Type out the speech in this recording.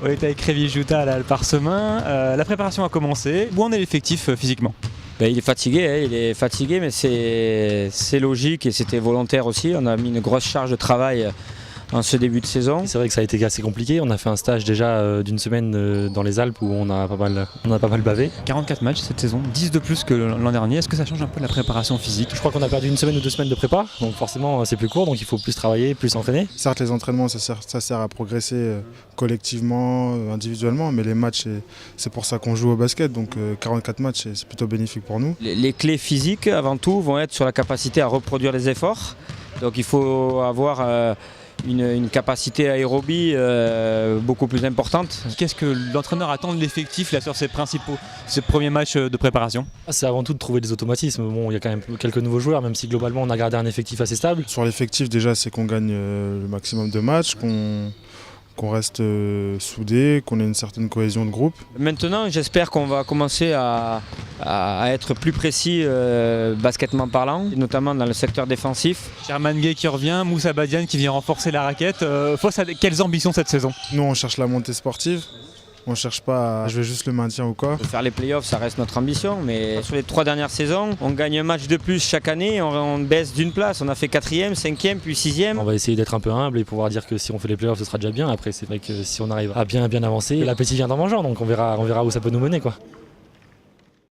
On est avec Révi Jouta à le Parsemin. La préparation a commencé. Où en est l'effectif physiquement? Il est fatigué, mais c'est logique et c'était volontaire aussi. On a mis une grosse charge de travail en ce début de saison. C'est vrai que ça a été assez compliqué. On a fait un stage déjà d'une semaine dans les Alpes où on a pas mal bavé. 44 matchs cette saison, 10 de plus que l'an dernier. Est-ce que ça change un peu la préparation physique? Je crois qu'on a perdu une semaine ou 2 semaines de prépa, donc forcément c'est plus court, donc il faut plus travailler, plus s'entraîner. Certes, les entraînements, ça sert à progresser collectivement, individuellement, mais les matchs, c'est pour ça qu'on joue au basket. Donc 44 matchs, c'est plutôt bénéfique pour nous. Les clés physiques, avant tout, vont être sur la capacité à reproduire les efforts. Donc il faut avoir une capacité aérobie beaucoup plus importante. Qu'est-ce que l'entraîneur attend de l'effectif là, sur ces premiers matchs de préparation? C'est avant tout de trouver des automatismes. Bon, il y a quand même quelques nouveaux joueurs, même si globalement on a gardé un effectif assez stable. Sur l'effectif, déjà, c'est qu'on gagne le maximum de matchs, qu'on reste soudés, qu'on ait une certaine cohésion de groupe. Maintenant, j'espère qu'on va commencer à être plus précis basketement parlant, notamment dans le secteur défensif. Sherman Gay qui revient, Moussa Badiane qui vient renforcer la raquette. Quelles ambitions cette saison? Nous, on cherche la montée sportive. On cherche pas à jouer juste le maintien ou quoi. Faire les playoffs, ça reste notre ambition, mais sur les 3 dernières saisons, on gagne un match de plus chaque année, on baisse d'une place. On a fait 4e, 5e, puis 6e. On va essayer d'être un peu humble et pouvoir dire que si on fait les playoffs, ce sera déjà bien. Après, c'est vrai que si on arrive à bien avancer, l'appétit vient en mangeant, donc on verra où ça peut nous mener, quoi.